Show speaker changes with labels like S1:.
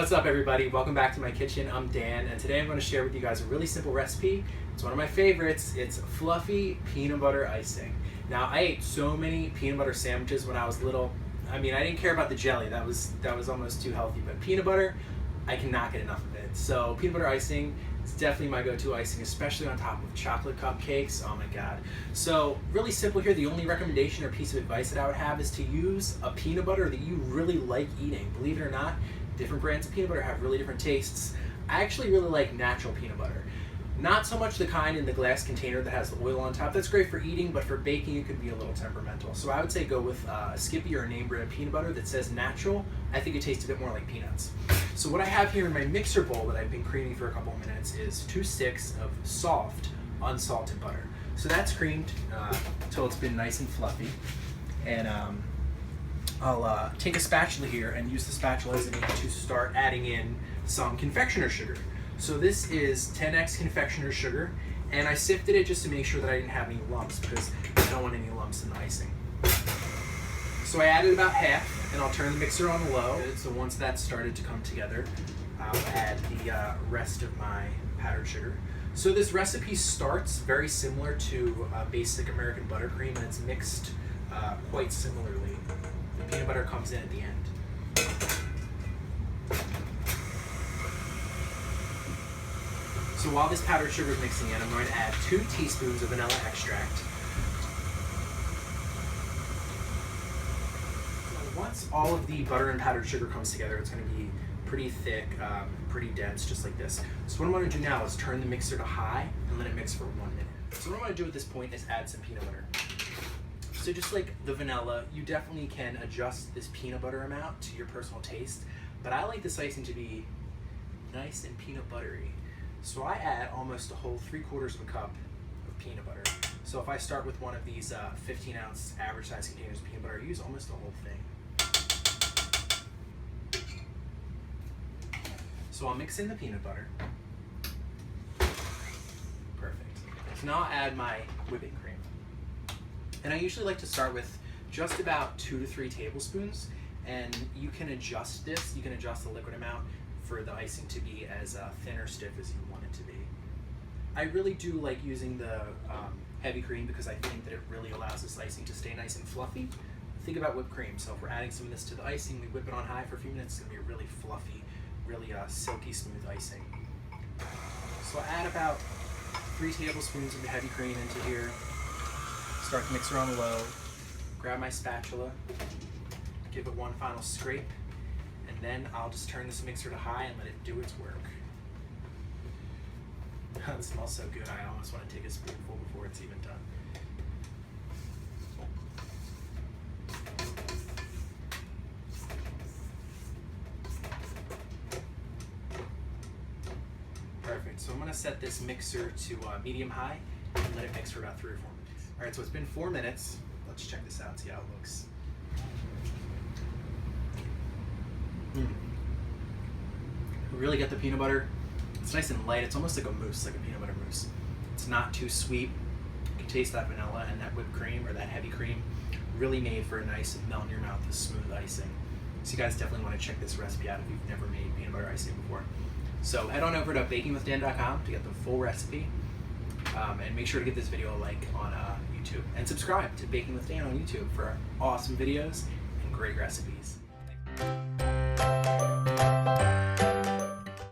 S1: What's up, everybody? Welcome back to my kitchen. I'm Dan, and today I'm going to share with you guys a really simple recipe. It's one of my favorites. It's fluffy peanut butter icing. Now, I ate so many peanut butter sandwiches when I was little. I mean, I didn't care about the jelly. That was almost too healthy, but peanut butter, I cannot get enough of it. So peanut butter icing is definitely my go-to icing, especially on top of chocolate cupcakes. Oh my God. So really simple here. The only recommendation or piece of advice that I would have is to use a peanut butter that you really like eating. Believe it or not, different brands of peanut butter have really different tastes. I actually really like natural peanut butter. Not so much the kind in the glass container that has the oil on top. That's great for eating, but for baking it could be a little temperamental. So I would say go with a Skippy or a name brand peanut butter that says natural. I think it tastes a bit more like peanuts. So what I have here in my mixer bowl that I've been creaming for a couple of minutes is 2 sticks of soft, unsalted butter. So that's creamed until it's been nice and fluffy. And I'll take a spatula here and use the spatula as a means to start adding in some confectioner sugar. So this is 10x confectioner sugar, and I sifted it just to make sure that I didn't have any lumps because I don't want any lumps in the icing. So I added about half, and I'll turn the mixer on low. So once that's started to come together, I'll add the rest of my powdered sugar. So this recipe starts very similar to basic American buttercream, and it's mixed quite similarly. The peanut butter comes in at the end. So while this powdered sugar is mixing in, I'm going to add 2 teaspoons of vanilla extract. So once all of the butter and powdered sugar comes together, it's going to be pretty thick, pretty dense, just like this. So what I'm going to do now is turn the mixer to high and let it mix for 1 minute. So what I'm going to do at this point is add some peanut butter. So just like the vanilla, you definitely can adjust this peanut butter amount to your personal taste, but I like this icing to be nice and peanut buttery. So I add almost a whole 3/4 of a cup of peanut butter. So if I start with one of these 15-ounce average size containers of peanut butter, I use almost the whole thing. So I'll mix in the peanut butter. Perfect. So now I'll add my whipping cream. And I usually like to start with just about 2 to 3 tablespoons, and you can adjust this, you can adjust the liquid amount for the icing to be as thin or stiff as you want it to be. I really do like using the heavy cream because I think that it really allows this icing to stay nice and fluffy. Think about whipped cream. So if we're adding some of this to the icing, we whip it on high for a few minutes, it's going to be a really fluffy, really silky smooth icing. So I add about 3 tablespoons of the heavy cream into here, start the mixer on low, grab my spatula, give it one final scrape, and then I'll just turn this mixer to high and let it do its work. It smells so good, I almost want to take a spoonful before it's even done. Perfect, so I'm going to set this mixer to medium-high and let it mix for about 3 or 4 minutes. Alright, so it's been 4 minutes. Let's check this out, see how it looks. Really get the peanut butter. It's nice and light. It's almost like a mousse, like a peanut butter mousse. It's not too sweet. You can taste that vanilla and that whipped cream or that heavy cream. Really made for a nice melt in your mouth, a smooth icing. So you guys definitely want to check this recipe out if you've never made peanut butter icing before. So head on over to bakingwithdan.com to get the full recipe. And make sure to give this video a like on YouTube. And subscribe to Baking with Dan on YouTube for awesome videos and great recipes.